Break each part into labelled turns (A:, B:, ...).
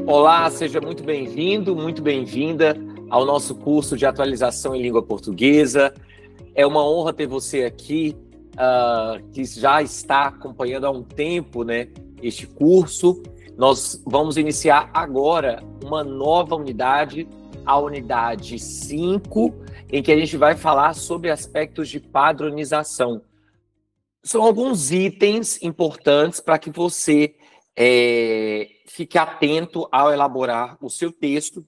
A: Olá, seja muito bem-vindo, muito bem-vinda ao nosso curso de atualização em língua portuguesa. É uma honra ter você aqui, que já está acompanhando há um tempo, né, este curso. Nós vamos iniciar agora uma nova unidade, a unidade 5, em que a gente vai falar sobre aspectos de padronização. São alguns itens importantes para que você fique atento ao elaborar o seu texto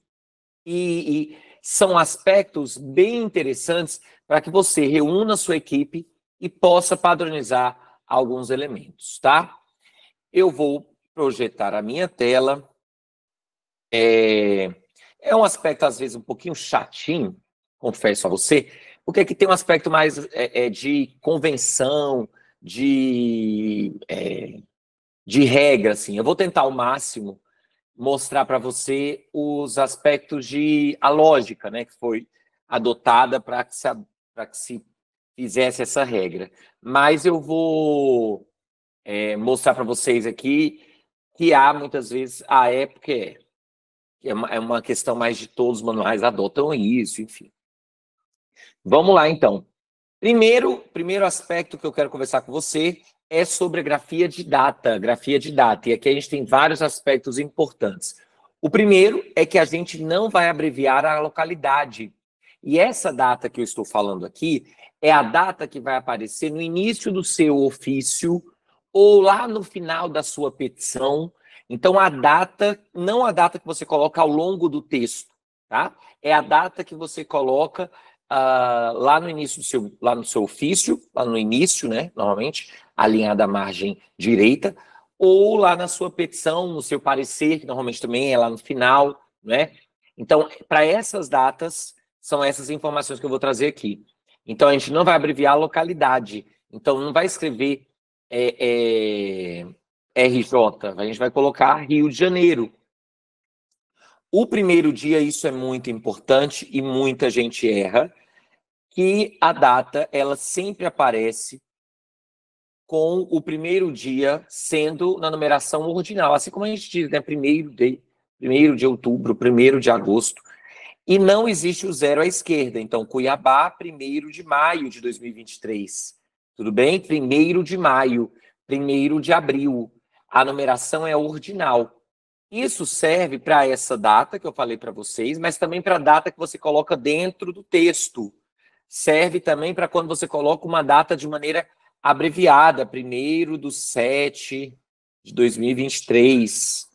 A: e são aspectos bem interessantes para que você reúna a sua equipe e possa padronizar alguns elementos, tá? Eu vou projetar a minha tela. É um aspecto, às vezes, um pouquinho chatinho, confesso a você, porque aqui tem um aspecto mais de convenção, de regra, assim. Eu vou tentar ao máximo mostrar para você os aspectos a lógica, né, que foi adotada para que se fizesse essa regra. Mas eu vou mostrar para vocês aqui que há, muitas vezes, a época é uma questão mais de todos os manuais adotam isso, enfim. Vamos lá, então. Primeiro aspecto que eu quero conversar com você é sobre a grafia de data. E aqui a gente tem vários aspectos importantes. O primeiro é que a gente não vai abreviar a localidade. E essa data que eu estou falando aqui é a data que vai aparecer no início do seu ofício ou lá no final da sua petição. Então, a data, não a data que você coloca ao longo do texto, tá? É a data que você coloca lá no início lá no seu ofício, lá no início, né, normalmente, alinhada à margem direita, ou lá na sua petição, no seu parecer, que normalmente também é lá no final, né? Então, para essas datas, são essas informações que eu vou trazer aqui. Então, a gente não vai abreviar a localidade. Então, não vai escrever RJ, a gente vai colocar Rio de Janeiro. O primeiro dia, isso é muito importante e muita gente erra, que a data, ela sempre aparece com o primeiro dia sendo na numeração ordinal, assim como a gente diz, né, 1º de outubro, 1º de agosto, e não existe o 0 à esquerda. Então, Cuiabá, 1º de maio de 2023, tudo bem? 1º de maio, 1º de abril, a numeração é ordinal. Isso serve para essa data que eu falei para vocês, mas também para a data que você coloca dentro do texto. Serve também para quando você coloca uma data de maneira abreviada, 1º/7 de 2023.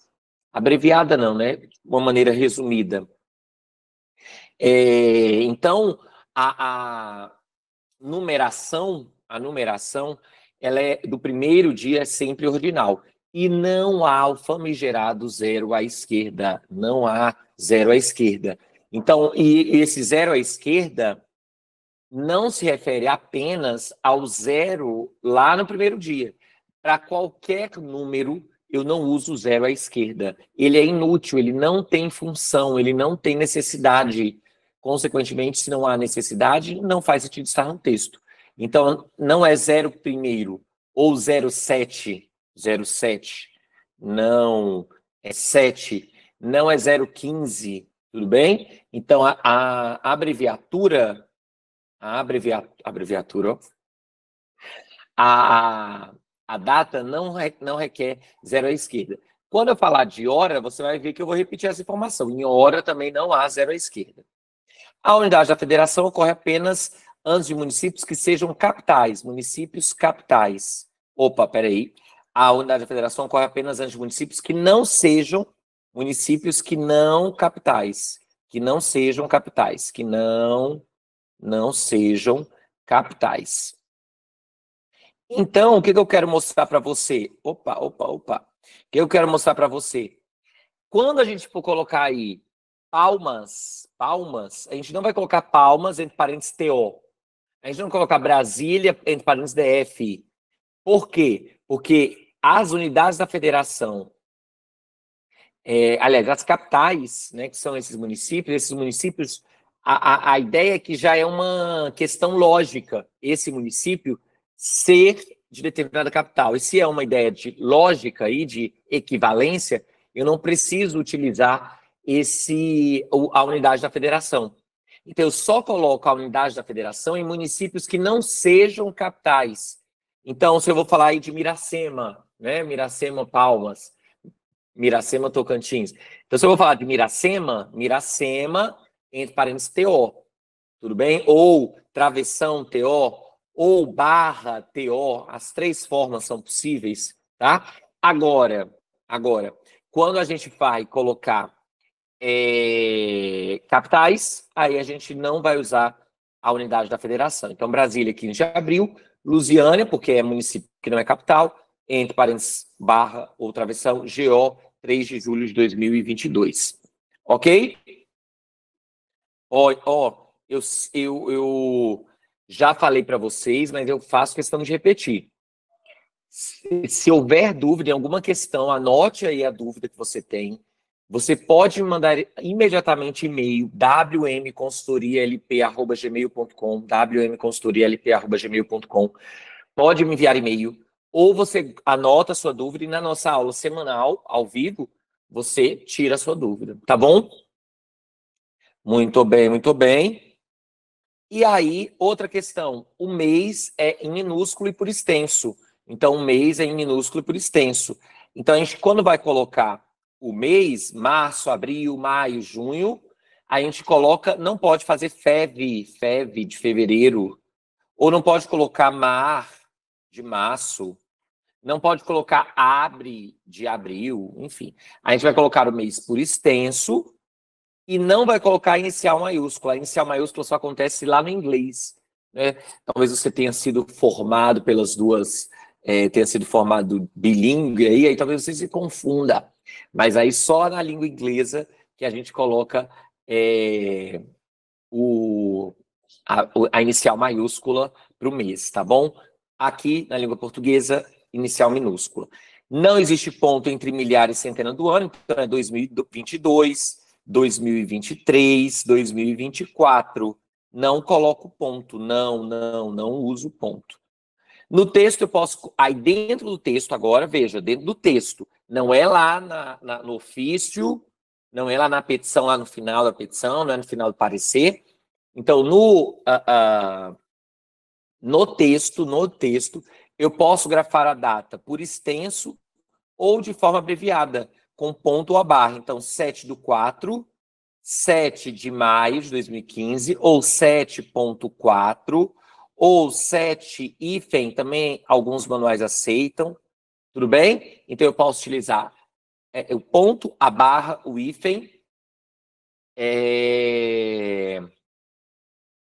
A: Abreviada não, né? De uma maneira resumida. Então, a numeração, ela é do primeiro dia é sempre ordinal. E não há o famigerado 0 à esquerda. Não há 0 à esquerda. Então, e esse 0 à esquerda não se refere apenas ao 0 lá no primeiro dia. Para qualquer número, eu não uso o 0 à esquerda. Ele é inútil, ele não tem função, ele não tem necessidade. Consequentemente, se não há necessidade, não faz sentido estar no texto. Então, não é 0º ou 07, não é 7, não é 015, tudo bem? Então, a abreviatura, a data não requer 0 à esquerda. Quando eu falar de hora, você vai ver que eu vou repetir essa informação. Em hora também não há 0 à esquerda. A unidade da federação ocorre apenas antes de municípios que sejam capitais, municípios capitais. Opa, peraí. A unidade da federação ocorre apenas antes de municípios que não sejam municípios que não capitais, que não sejam capitais, que não sejam capitais. Então, o que eu quero mostrar para você? O que eu quero mostrar para você? Quando a gente for colocar aí palmas, a gente não vai colocar palmas entre parênteses TO. A gente não vai colocar Brasília entre parênteses DF. Por quê? Porque as unidades da federação, aliás, as capitais, né, que são esses municípios, a ideia é que já é uma questão lógica, esse município ser de determinada capital. E se é uma ideia de lógica e de equivalência, eu não preciso utilizar a unidade da federação. Então, eu só coloco a unidade da federação em municípios que não sejam capitais. Então, se eu vou falar aí de Miracema, né? Miracema, Palmas, Miracema, Tocantins. Então, se eu vou falar de Miracema, Miracema, entre parênteses, TO. Tudo bem? Ou Travessão, TO, ou Barra, TO. As três formas são possíveis, tá? Agora, quando a gente vai colocar capitais, aí a gente não vai usar a unidade da federação. Então, Brasília, 15 de abril, Lusiânia, porque é município que não é capital, entre parênteses, Barra ou Travessão, GO, 3 de julho de 2022. Ok? Eu já falei para vocês, mas eu faço questão de repetir. Se houver dúvida em alguma questão, anote aí a dúvida que você tem. Você pode me mandar imediatamente e-mail wmconsultorialp@gmail.com, wmconsultorialp@gmail.com. Pode me enviar e-mail, ou você anota a sua dúvida e na nossa aula semanal, ao vivo, você tira a sua dúvida, tá bom? Muito bem, muito bem. E aí, outra questão, o mês é em minúsculo e por extenso. Então, o mês é em minúsculo e por extenso. Então, a gente, quando vai colocar o mês, março, abril, maio, junho, a gente coloca, não pode fazer FEV de fevereiro, ou não pode colocar mar de março, não pode colocar abre de abril, enfim. A gente vai colocar o mês por extenso e não vai colocar inicial maiúscula. A inicial maiúscula só acontece lá no inglês, né? Talvez você tenha sido formado pelas duas, tenha sido formado bilíngue aí talvez você se confunda. Mas aí só na língua inglesa que a gente coloca a inicial maiúscula para o mês, tá bom? Aqui, na língua portuguesa, inicial minúscula. Não existe ponto entre milhar e centena do ano, então é 2022, 2023, 2024. Não coloco ponto, não uso ponto. No texto eu posso, aí dentro do texto agora, veja, dentro do texto, não é lá no ofício, não é lá na petição, lá no final da petição, não é no final do parecer. Então, no texto, eu posso grafar a data por extenso ou de forma abreviada, com ponto ou a barra. Então, 7/4, 7 de maio de 2015, ou 7.4, ou 7 hífen, também alguns manuais aceitam, tudo bem? Então, eu posso utilizar o ponto, a barra, o hífen,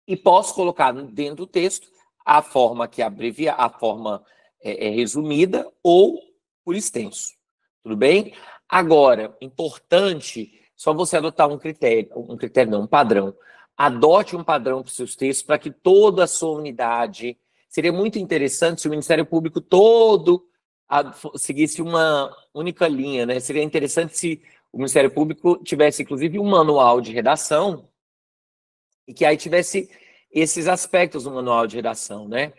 A: e posso colocar dentro do texto a forma que abrevia, a forma resumida ou por extenso. Tudo bem? Agora, importante, só você adotar um padrão. Adote um padrão para os seus textos para que toda a sua unidade. Seria muito interessante se o Ministério Público todo seguisse uma única linha, né? Seria interessante se o Ministério Público tivesse, inclusive, um manual de redação e que aí tivesse esses aspectos no manual de redação, né?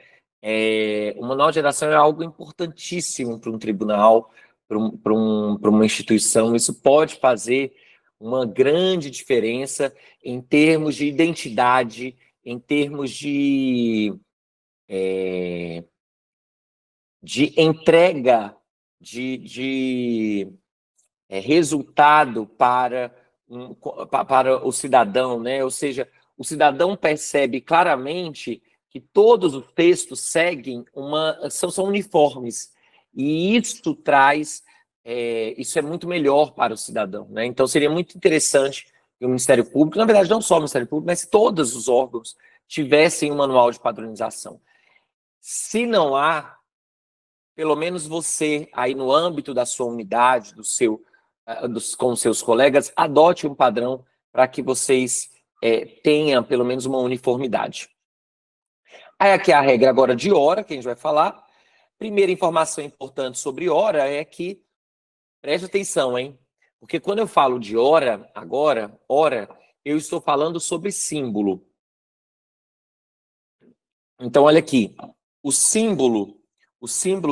A: O manual de redação é algo importantíssimo para um tribunal, para uma instituição. Isso pode fazer uma grande diferença em termos de identidade, em termos de entrega de resultado para o cidadão, né? Ou seja, o cidadão percebe claramente que todos os textos seguem são uniformes, e isso traz, isso é muito melhor para o cidadão, né? Então seria muito interessante que o Ministério Público, na verdade não só o Ministério Público, mas todos os órgãos tivessem um manual de padronização. Se não há, pelo menos você, aí no âmbito da sua unidade, com seus colegas, adote um padrão para que vocês tenham pelo menos uma uniformidade. Aí aqui é a regra agora de hora, que a gente vai falar. Primeira informação importante sobre hora é que, preste atenção, hein? Porque quando eu falo de hora, agora, hora, eu estou falando sobre símbolo. Então, olha aqui, o símbolo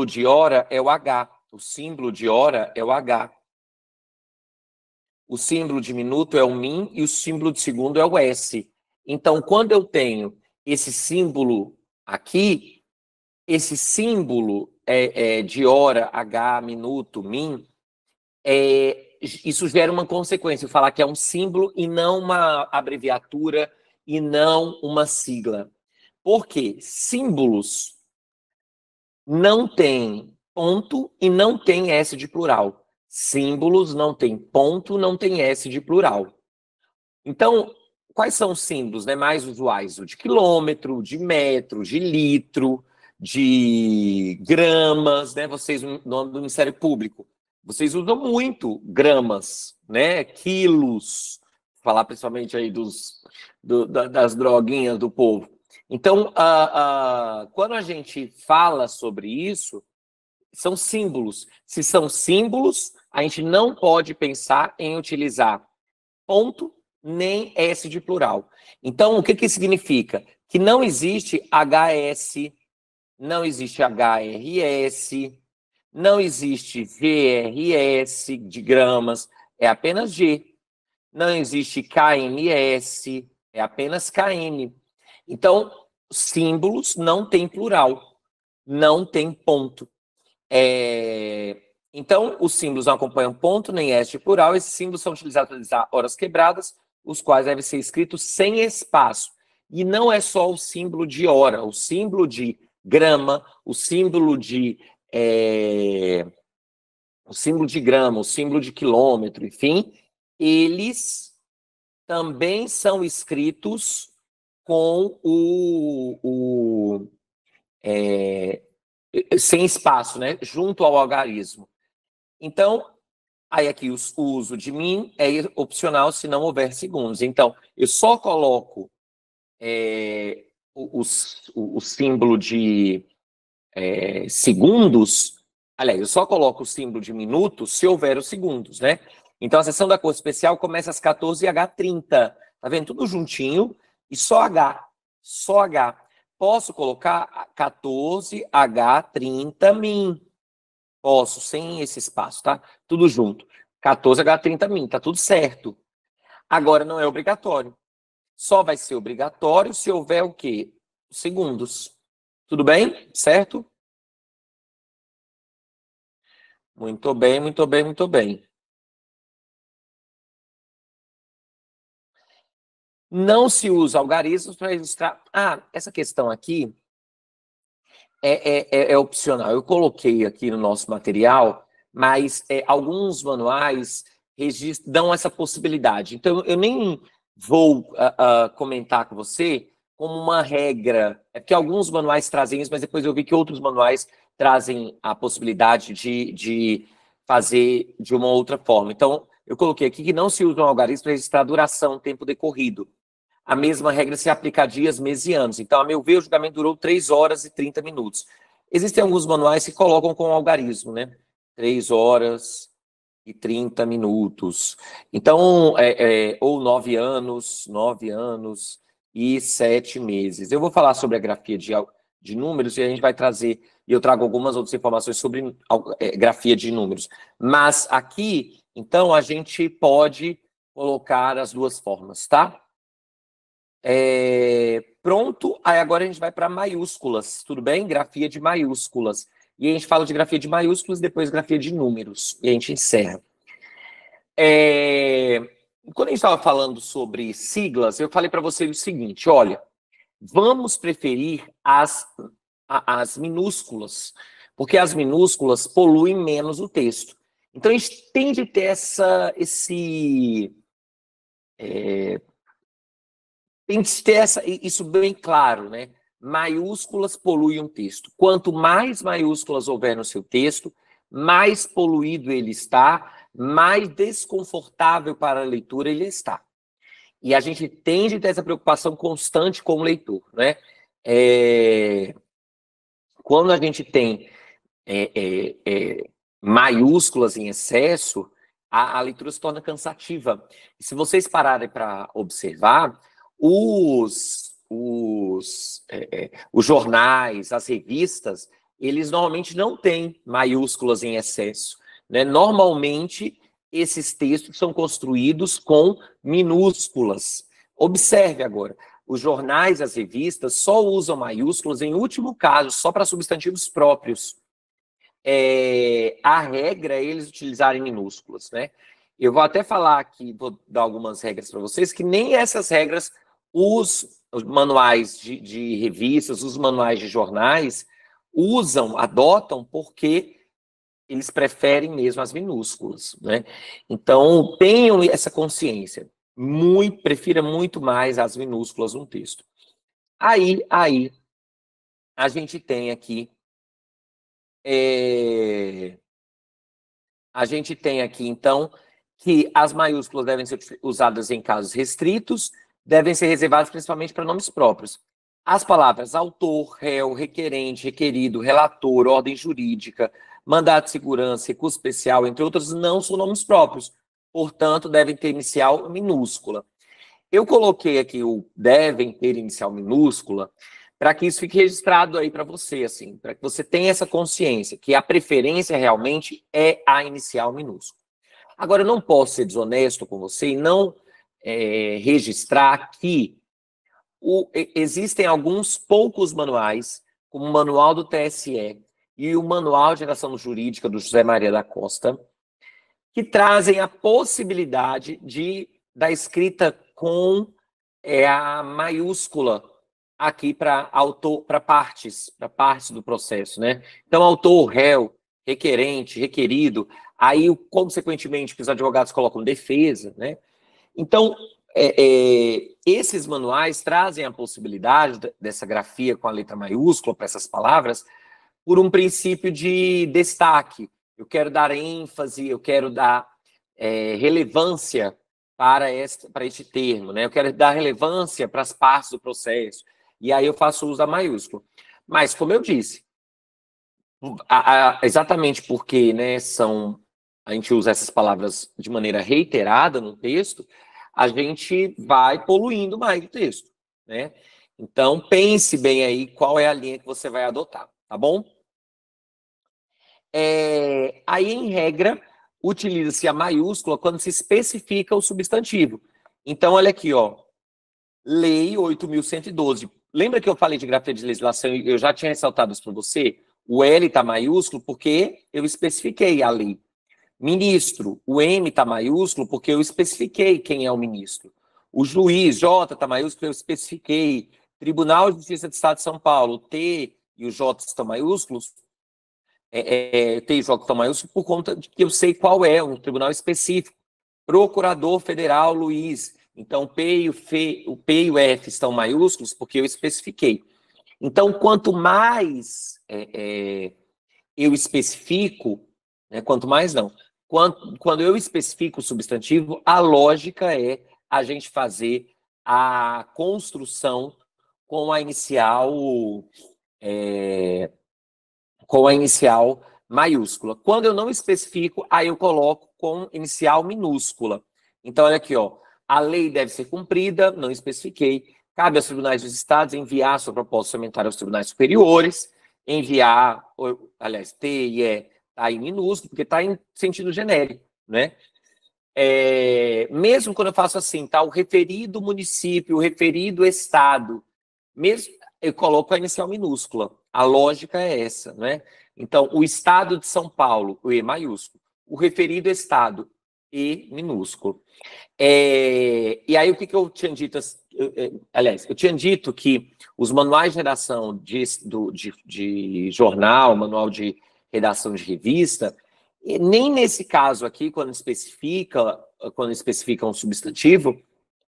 A: de hora é o H. O símbolo de hora é o H. o símbolo de minuto é o min e o símbolo de segundo é o s. Então, quando eu tenho esse símbolo aqui, esse símbolo de hora, h, minuto, min, isso gera uma consequência, eu falar que é um símbolo e não uma abreviatura e não uma sigla. Por quê? Símbolos não tem ponto e não tem S de plural. Símbolos não tem ponto, não tem S de plural. Então, quais são os símbolos, né, mais usuais? O de quilômetro, de metro, de litro, de gramas, né? Vocês, no nome do Ministério Público, vocês usam muito gramas, né? Quilos, falar principalmente aí das droguinhas do povo. Então, quando a gente fala sobre isso, são símbolos. Se são símbolos, a gente não pode pensar em utilizar ponto nem S de plural. Então, o que que significa? Que não existe HS, não existe HRS, não existe GRS de gramas, é apenas G. Não existe KMS, é apenas KM. Então, símbolos não tem plural, não tem ponto. Então, os símbolos não acompanham ponto nem S de plural. Esses símbolos são utilizados para utilizar horas quebradas, os quais devem ser escritos sem espaço. E não é só o símbolo de hora, o símbolo de grama, o símbolo de grama, o símbolo de quilômetro, enfim, eles também são escritos com sem espaço, né? Junto ao algarismo. Então, aí aqui o uso de min é opcional se não houver segundos. Então, eu só coloco o símbolo de segundos. Aliás, eu só coloco o símbolo de minutos se houver os segundos, né? Então, a sessão da cor especial começa às 14h30. Tá vendo? Tudo juntinho e só H. Só H. Posso colocar 14H30 min. Posso, sem esse espaço, tá? Tudo junto. 14H30 min, tá tudo certo. Agora não é obrigatório. Só vai ser obrigatório se houver o quê? Segundos. Tudo bem? Certo? Muito bem, muito bem, muito bem. Não se usa algarismos para registrar... essa questão aqui é opcional. Eu coloquei aqui no nosso material, mas alguns manuais dão essa possibilidade. Então, eu nem vou comentar com você como uma regra. É porque alguns manuais trazem isso, mas depois eu vi que outros manuais trazem a possibilidade de fazer de uma outra forma. Então, eu coloquei aqui que não se usa um algarismo para registrar duração, tempo decorrido. A mesma regra se aplica a dias, meses e anos. Então, a meu ver, o julgamento durou 3 horas e 30 minutos. Existem alguns manuais que colocam com algarismo, né? 3 horas e 30 minutos. Então, ou 9 anos e 7 meses. Eu vou falar sobre a grafia de números e a gente vai trazer, e eu trago algumas outras informações sobre grafia de números. Mas aqui, então, a gente pode colocar as duas formas, tá? Pronto, aí agora a gente vai para maiúsculas, tudo bem? Grafia de maiúsculas. E a gente fala de grafia de maiúsculas, depois grafia de números, e a gente encerra. Quando a gente estava falando sobre siglas, eu falei para vocês o seguinte, olha, vamos preferir as minúsculas, porque as minúsculas poluem menos o texto. Então, a gente tem de ter tem que ter isso bem claro, né? Maiúsculas poluem um texto. Quanto mais maiúsculas houver no seu texto, mais poluído ele está, mais desconfortável para a leitura ele está. E a gente tem de ter essa preocupação constante com o leitor, né? Quando a gente tem maiúsculas em excesso, a leitura se torna cansativa. E se vocês pararem para observar, os jornais, as revistas, eles normalmente não têm maiúsculas em excesso, né? Normalmente, esses textos são construídos com minúsculas. Observe agora, os jornais, as revistas só usam maiúsculas em último caso, só para substantivos próprios. A regra é eles utilizarem minúsculas, né? Eu vou até falar aqui, vou dar algumas regras para vocês, que nem essas regras os manuais de revistas, os manuais de jornais adotam, porque eles preferem mesmo as minúsculas, né? Então, tenham essa consciência. Prefira muito mais as minúsculas no texto. Aí a gente tem aqui então, que as maiúsculas devem ser usadas em casos restritos, devem ser reservadas principalmente para nomes próprios. As palavras autor, réu, requerente, requerido, relator, ordem jurídica, mandado de segurança, recurso especial, entre outros, não são nomes próprios. Portanto, devem ter inicial minúscula. Eu coloquei aqui o devem ter inicial minúscula para que isso fique registrado aí para você, assim, para que você tenha essa consciência, que a preferência realmente é a inicial minúscula. Agora, eu não posso ser desonesto com você e não registrar que existem alguns poucos manuais, como o Manual do TSE e o Manual de Redação Jurídica do José Maria da Costa, que trazem a possibilidade da escrita com a maiúscula aqui para partes do processo, né? Então, autor, réu, requerente, requerido, aí, consequentemente, os advogados colocam defesa, né? Então, esses manuais trazem a possibilidade dessa grafia com a letra maiúscula para essas palavras por um princípio de destaque. Eu quero dar ênfase, eu quero dar relevância para este termo, né? Eu quero dar relevância para as partes do processo. E aí eu faço uso da maiúscula. Mas, como eu disse, exatamente porque, né, a gente usa essas palavras de maneira reiterada no texto, a gente vai poluindo mais o texto, né? Então, pense bem aí qual é a linha que você vai adotar, tá bom? Aí, em regra, utiliza-se a maiúscula quando se especifica o substantivo. Então, olha aqui, ó. Lei 8.112. Lembra que eu falei de grafia de legislação e eu já tinha ressaltado isso para você? O L está maiúsculo porque eu especifiquei a lei. Ministro, o M está maiúsculo porque eu especifiquei quem é o ministro. O juiz, J está maiúsculo porque eu especifiquei. Tribunal de Justiça do Estado de São Paulo, T e o J estão maiúsculos. T e J estão maiúsculos por conta de que eu sei qual é um tribunal específico. Procurador Federal Luiz. Então, o P e o F estão maiúsculos porque eu especifiquei. Então, quanto mais eu especifico, né, quanto mais não, quando eu especifico o substantivo, a lógica é a gente fazer a construção com a inicial maiúscula. Quando eu não especifico, aí eu coloco com inicial minúscula. Então, olha aqui, ó. A lei deve ser cumprida, não especifiquei. Cabe aos tribunais dos estados enviar sua proposta orçamentária aos tribunais superiores, enviar, aliás, T e E está em minúsculo, porque está em sentido genérico, né? Mesmo quando eu faço assim, tá? O referido município, o referido estado, mesmo eu coloco a inicial minúscula. A lógica é essa, né? Então, o estado de São Paulo, o E maiúsculo. O referido estado, E minúsculo. E aí, o que eu tinha dito? Aliás, eu tinha dito que os manuais de redação de jornal, manual de redação de revista, nem nesse caso aqui, quando especifica um substantivo,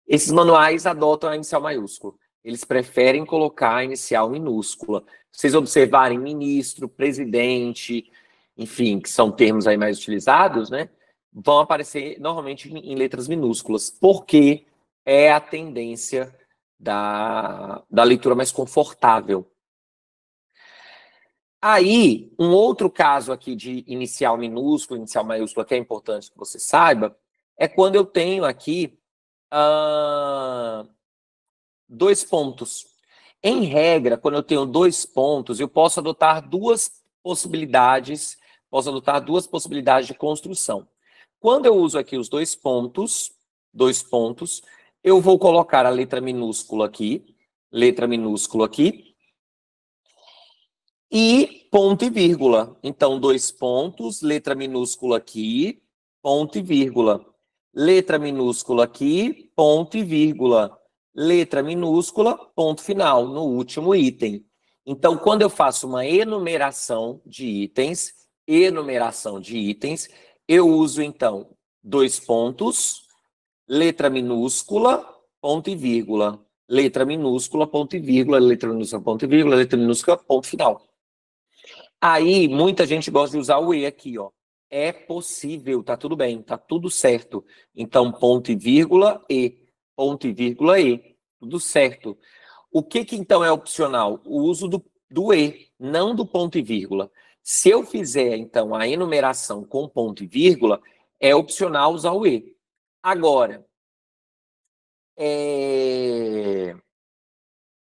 A: esses manuais adotam a inicial maiúscula. Eles preferem colocar a inicial minúscula. Se vocês observarem ministro, presidente, enfim, que são termos aí mais utilizados, né? Vão aparecer normalmente em letras minúsculas, porque é a tendência da leitura mais confortável. Aí, um outro caso aqui de inicial minúscula, inicial maiúscula, que é importante que você saiba, é quando eu tenho aqui 2 pontos. Em regra, quando eu tenho 2 pontos, eu posso adotar duas possibilidades de construção. Quando eu uso aqui os dois pontos, eu vou colocar a letra minúscula aqui, e ponto e vírgula. Então, dois pontos, letra minúscula aqui, ponto e vírgula. Letra minúscula aqui, ponto e vírgula. Letra minúscula, ponto final, no último item. Então, quando eu faço uma enumeração de itens, eu uso, então, dois pontos, letra minúscula, ponto e vírgula. Letra minúscula, ponto e vírgula, letra minúscula, ponto e vírgula, letra minúscula, ponto final. Aí, muita gente gosta de usar o E aqui, ó. É possível, tá tudo bem, tá tudo certo. Então, ponto e vírgula, E. Ponto e vírgula, E. Tudo certo. O que então é opcional? O uso do E, não do ponto e vírgula. Se eu fizer, então, a enumeração com ponto e vírgula, é opcional usar o E. Agora,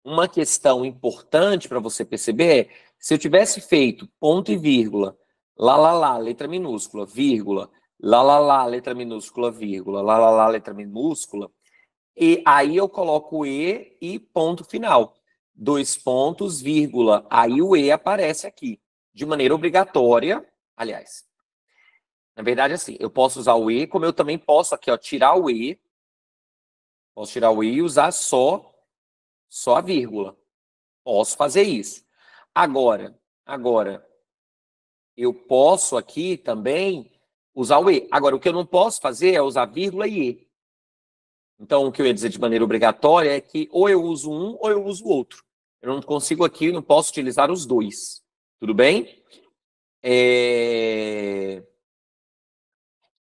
A: uma questão importante para você perceber é, se eu tivesse feito ponto e vírgula, lá, letra minúscula, vírgula, lá, letra minúscula, vírgula, lá, letra minúscula, e aí eu coloco E e ponto final. Dois pontos, vírgula, aí o E aparece aqui, de maneira obrigatória, aliás. Na verdade, assim, eu posso usar o E, como eu também posso aqui, ó, tirar o E, posso tirar o E e usar só a vírgula. Posso fazer isso. Agora, eu posso aqui também usar o E. Agora, o que eu não posso fazer é usar vírgula e E. Então, o que eu ia dizer de maneira obrigatória é que ou eu uso um ou eu uso o outro. Eu não consigo aqui, não posso utilizar os dois. Tudo bem?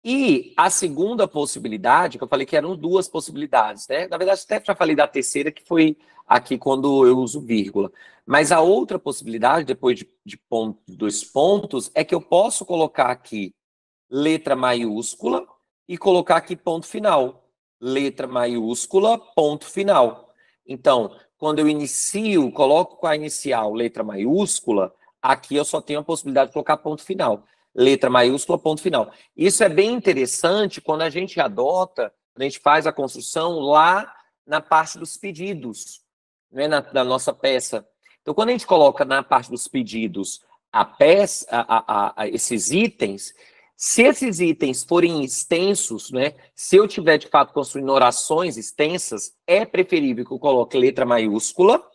A: E a segunda possibilidade, que eu falei que eram duas possibilidades, né? Na verdade, até já falei da terceira, que foi aqui quando eu uso vírgula. Mas a outra possibilidade, depois de ponto, dois pontos, é que eu posso colocar aqui letra maiúscula e colocar aqui ponto final. Letra maiúscula, ponto final. Então, quando eu inicio, coloco com a inicial letra maiúscula, aqui eu só tenho a possibilidade de colocar ponto final. Letra maiúscula, ponto final. Isso é bem interessante quando a gente adota, quando a gente faz a construção lá na parte dos pedidos, né, na nossa peça. Então, quando a gente coloca na parte dos pedidos a peça, esses itens, se esses itens forem extensos, né, se eu tiver de fato construindo orações extensas, é preferível que eu coloque letra maiúscula,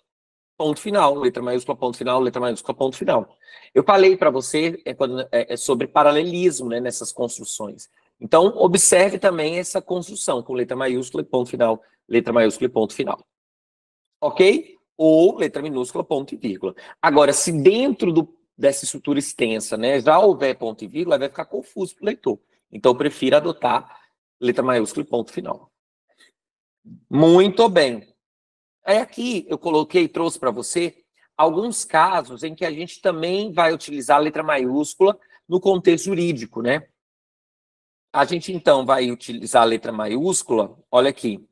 A: ponto final, letra maiúscula, ponto final, letra maiúscula, ponto final. Eu falei para você sobre paralelismo, né, nessas construções. Então, observe também essa construção com letra maiúscula e ponto final, letra maiúscula e ponto final. Ok? Ou letra minúscula, ponto e vírgula. Agora, se dentro dessa estrutura extensa, né, já houver ponto e vírgula, vai ficar confuso para o leitor. Então, eu prefiro adotar letra maiúscula e ponto final. Muito bem. Aí aqui eu trouxe para você alguns casos em que a gente também vai utilizar a letra maiúscula no contexto jurídico, né? A gente, então, vai utilizar a letra maiúscula, olha aqui,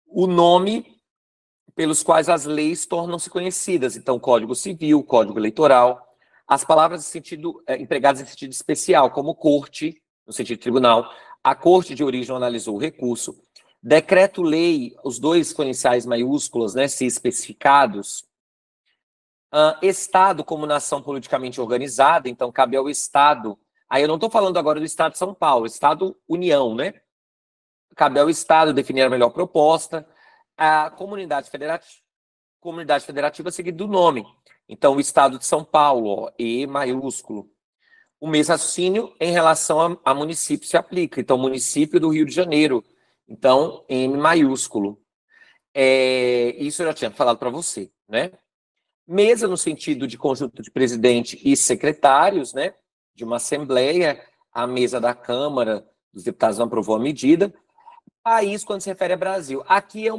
A: o nome pelos quais as leis tornam-se conhecidas. Então, Código Civil, Código Eleitoral, as palavras empregadas em sentido especial, como corte, no sentido tribunal, a corte de origem analisou o recurso, decreto-lei, os dois com iniciais maiúsculas, né, se especificados, Estado como nação politicamente organizada, então cabe ao Estado, aí eu não estou falando agora do Estado de São Paulo, Estado União, né? Cabe ao Estado definir a melhor proposta, a comunidade federativa seguida do nome. Então, o Estado de São Paulo, ó, E maiúsculo. O mesmo raciocínio em relação a município se aplica. Então, município do Rio de Janeiro. Então, M maiúsculo. Isso eu já tinha falado para você, né? Mesa no sentido de conjunto de presidente e secretários, né? De uma assembleia, a mesa da Câmara dos Deputados não aprovou a medida. País, quando se refere a Brasil. Aqui é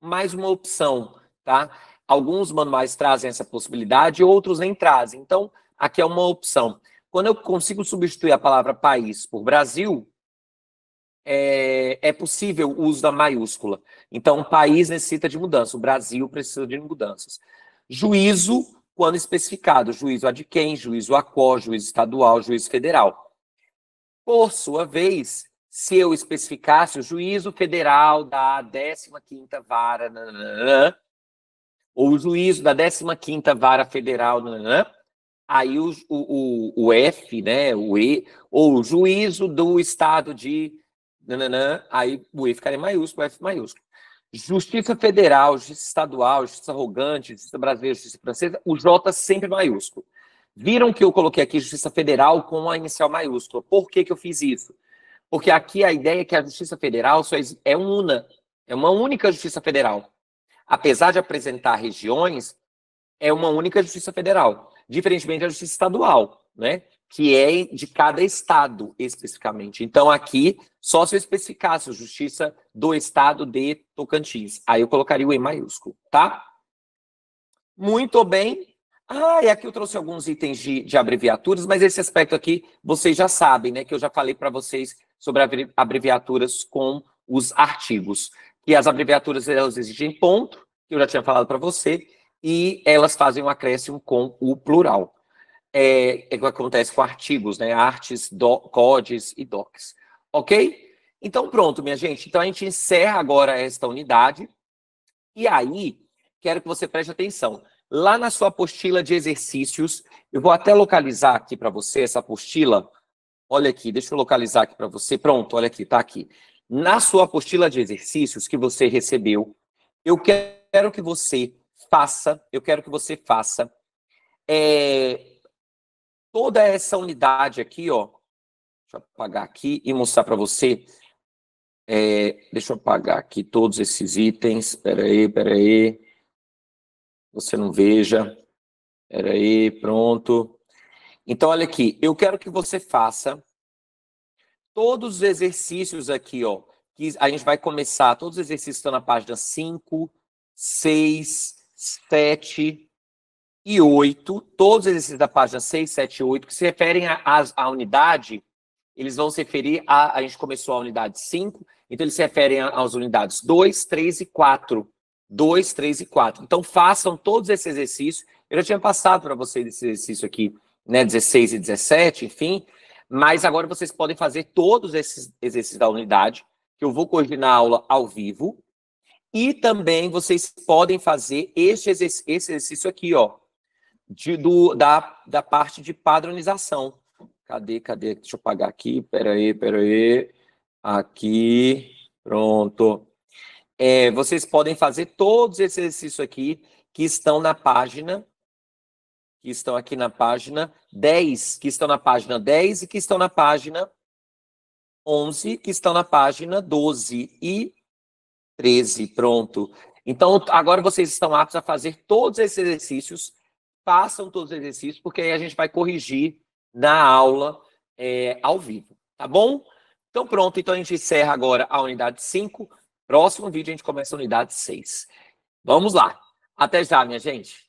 A: mais uma opção, tá? Alguns manuais trazem essa possibilidade, outros nem trazem. Então, aqui é uma opção. Quando eu consigo substituir a palavra país por Brasil, é possível o uso da maiúscula. Então, o país necessita de mudança, o Brasil precisa de mudanças. Juízo, quando especificado, juízo a de quem, juízo a qual, juízo estadual, juízo federal. Por sua vez, se eu especificasse o juízo federal da 15ª Vara, ou o juízo da 15ª Vara Federal, aí o F, né, o E, ou o juízo do estado de, aí o E ficaria em maiúsculo, o F maiúsculo. Justiça Federal, Justiça Estadual, Justiça Rogante, Justiça Brasileira, Justiça Francesa, o J sempre maiúsculo. Viram que eu coloquei aqui Justiça Federal com a inicial maiúscula. Por que eu fiz isso? Porque aqui a ideia é que a Justiça Federal só é uma única Justiça Federal. Apesar de apresentar regiões, é uma única Justiça Federal, diferentemente da Justiça Estadual, né? Que é de cada estado, especificamente. Então, aqui, só se eu especificasse a Justiça do Estado de Tocantins. Aí eu colocaria o E maiúsculo, tá? Muito bem. E aqui eu trouxe alguns itens de abreviaturas, mas esse aspecto aqui, vocês já sabem, né? Que eu já falei para vocês sobre abreviaturas com os artigos. E as abreviaturas, elas exigem ponto, que eu já tinha falado para você, e elas fazem um acréscimo com o plural. É o que acontece com artigos, né? Artes, codes e docs. Ok? Então, pronto, minha gente. Então, a gente encerra agora esta unidade. E aí, quero que você preste atenção. Lá na sua apostila de exercícios, eu vou até localizar aqui para você essa apostila. Olha aqui, deixa eu localizar aqui para você. Pronto, olha aqui, tá aqui. Na sua apostila de exercícios que você recebeu, eu quero que você faça toda essa unidade aqui, ó. Deixa eu apagar aqui e mostrar para você. Deixa eu apagar aqui todos esses itens. Espera aí. Você não veja. Espera aí, pronto. Então, olha aqui. Eu quero que você faça todos os exercícios aqui, ó. Que a gente vai começar. Todos os exercícios estão na página 5, 6, 7 e 8. Todos os exercícios da página 6, 7 e 8 que se referem à unidade, eles vão se referir a gente começou a unidade 5, então eles se referem às unidades 2, 3 e 4. 2, 3 e 4. Então, façam todos esses exercícios. Eu já tinha passado para vocês esse exercício aqui, né, 16 e 17, enfim. Mas agora vocês podem fazer todos esses exercícios da unidade, que eu vou corrigir na aula ao vivo. E também vocês podem fazer esse exercício aqui, ó, da parte de padronização. Cadê? Deixa eu apagar aqui. Peraí. Aqui. Pronto. Vocês podem fazer todos esses exercícios aqui que estão na página, que estão aqui na página 10, que estão na página 10 e que estão na página 11, que estão na página 12 e 13, pronto. Então, agora vocês estão aptos a fazer todos esses exercícios, façam todos os exercícios, porque aí a gente vai corrigir na aula ao vivo, tá bom? Então, pronto. Então, a gente encerra agora a unidade 5. Próximo vídeo, a gente começa a unidade 6. Vamos lá. Até já, minha gente.